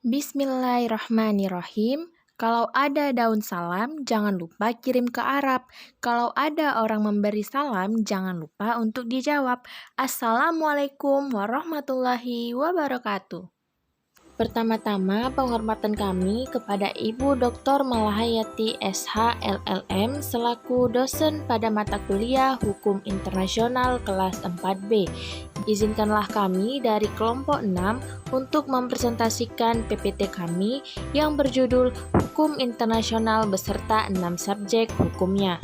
Bismillahirrahmanirrahim. Kalau ada daun salam, jangan lupa kirim ke Arab. Kalau ada orang memberi salam, jangan lupa untuk dijawab. Assalamualaikum warahmatullahi wabarakatuh. Pertama-tama, penghormatan kami kepada Ibu Dr. Malahayati SH LLM selaku dosen pada mata kuliah Hukum Internasional kelas 4B. Izinkanlah kami dari kelompok 6 untuk mempresentasikan PPT kami yang berjudul Hukum Internasional beserta 6 subjek hukumnya.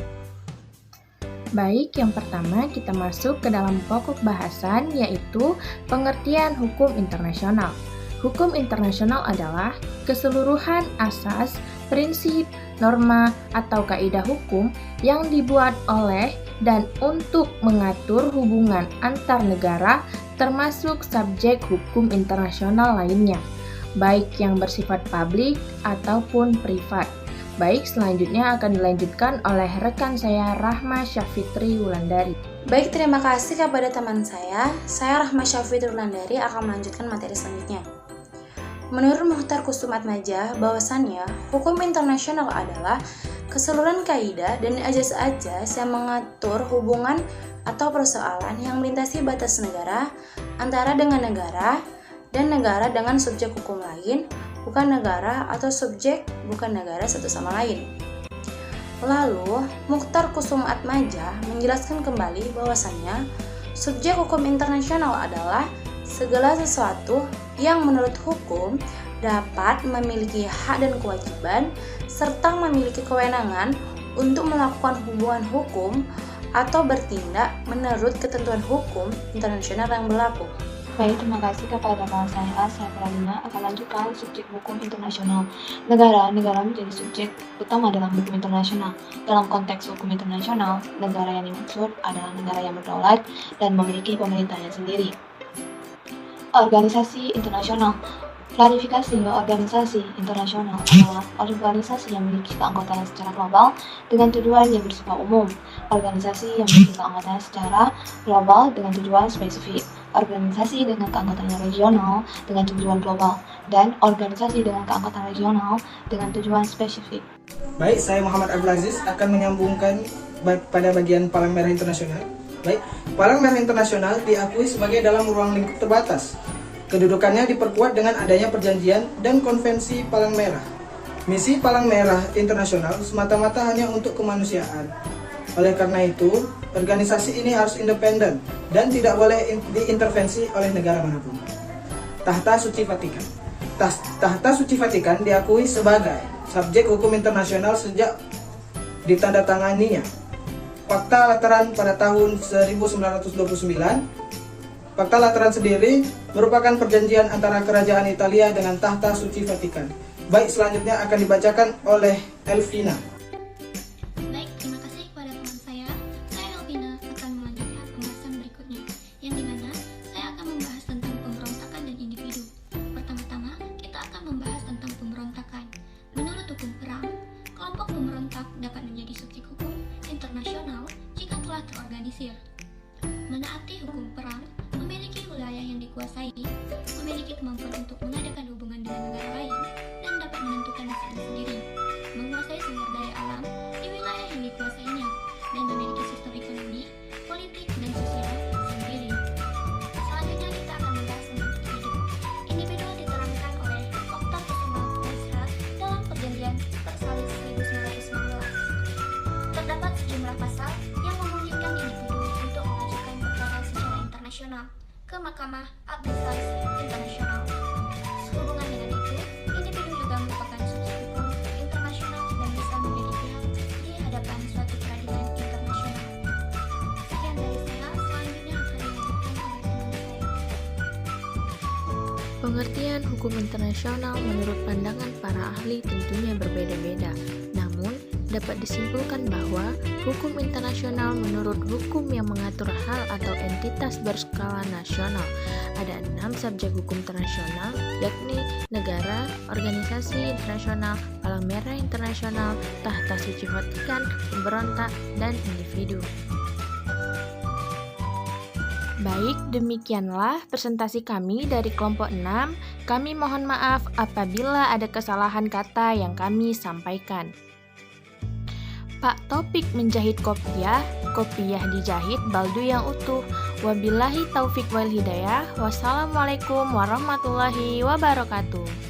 Baik, yang pertama kita masuk ke dalam pokok bahasan yaitu pengertian hukum internasional. Hukum internasional adalah keseluruhan asas, prinsip, norma, atau kaidah hukum yang dibuat oleh dan untuk mengatur hubungan antar negara termasuk subjek hukum internasional lainnya, baik yang bersifat publik ataupun privat. Baik, selanjutnya akan dilanjutkan oleh rekan saya Rahma Syafitri Wulandari. Baik, terima kasih kepada teman saya Rahma Syafitri Wulandari akan melanjutkan materi selanjutnya. Menurut Mukhtar Kusum Atmaja, bahwasannya hukum internasional adalah keseluruhan kaidah dan ajas-ajas yang mengatur hubungan atau persoalan yang melintasi batas negara antara dengan negara dan negara dengan subjek hukum lain, bukan negara atau subjek bukan negara satu sama lain. Lalu, Mukhtar Kusum Atmaja menjelaskan kembali bahwasannya subjek hukum internasional adalah segala sesuatu yang menurut hukum dapat memiliki hak dan kewajiban serta memiliki kewenangan untuk melakukan hubungan hukum atau bertindak menurut ketentuan hukum internasional yang berlaku. Baik, terima kasih kepada teman saya Pralina akan lanjutkan subjek hukum internasional. Negara menjadi subjek utama dalam hukum internasional. Dalam konteks hukum internasional, negara yang dimaksud adalah negara yang berdaulat dan memiliki pemerintahnya sendiri. Organisasi internasional. Klarifikasi organisasi internasional adalah organisasi yang memiliki keanggotaan secara global dengan tujuan yang bersifat umum, organisasi yang memiliki keanggotaan secara global dengan tujuan spesifik, organisasi dengan keanggotaan regional dengan tujuan global, dan organisasi dengan keanggotaan regional dengan tujuan spesifik. Baik, saya Muhammad Abdul Aziz akan menyambungkan pada bagian Palang Merah Internasional. Baik, Palang Merah Internasional diakui sebagai dalam ruang lingkup terbatas. Kedudukannya diperkuat dengan adanya perjanjian dan konvensi Palang Merah. Misi Palang Merah Internasional semata-mata hanya untuk kemanusiaan. Oleh karena itu, organisasi ini harus independen dan tidak boleh diintervensi oleh negara manapun. Tahta Suci Vatikan. Tahta Suci Vatikan diakui sebagai subjek hukum internasional sejak ditandatanganinya Fakta Lateran pada tahun 1929. Fakta Lateran sendiri merupakan perjanjian antara Kerajaan Italia dengan Tahta Suci Vatikan. Baik, selanjutnya akan dibacakan oleh Elvina. Baik, terima kasih kepada teman saya Elvina akan melanjutkan pembahasan berikutnya, yang dimana saya akan membahas tentang pemberontakan dan individu. Pertama-tama, kita akan membahas tentang pemberontakan. Menurut hukum perang, kelompok pemberontak dapat menjadi subjek hukum internasional jika telah terorganisir. Menaati hukum perang, memiliki wilayah yang dikuasai, memiliki kemampuan untuk mengadakan hubungan dengan negara lain, dan dapat menentukan nasibnya sendiri, menguasai sumber daya alam di wilayah yang dikuasainya, dan memiliki sistem ekonomi, politik, dan sosial sendiri. Selanjutnya kita akan membahas tentang individu. Individu diterangkan oleh Mukhtar Kusum Atmaja dalam Perjanjian Versailles 1919. Terdapat sejumlah pasal yang memungkinkan individu untuk mengajukan perkara secara internasional ke Mahkamah Administrasi Internasional. Sehubungan dengan itu, individu juga merupakan subjek hukum internasional dan bisa menjadi pihak di hadapan suatu peradilan internasional. Sekian dari saya, selanjutnya akan dilanjutkan oleh teman saya. Pengertian hukum internasional menurut pandangan para ahli tentunya berbeda-beda. Namun, dapat disimpulkan bahwa hukum internasional menurut hukum yang mengatur hal atau entitas berskala nasional. Ada 6 subjek hukum internasional, yakni negara, organisasi internasional, Palang Merah Internasional, Tahta Suci Vatikan, pemberontak, dan individu. Baik, demikianlah presentasi kami dari kelompok 6. Kami mohon maaf apabila ada kesalahan kata yang kami sampaikan. Pak Topik menjahit kopiah dijahit baldu yang utuh. Wabillahi taufik wal hidayah. Wassalamualaikum warahmatullahi wabarakatuh.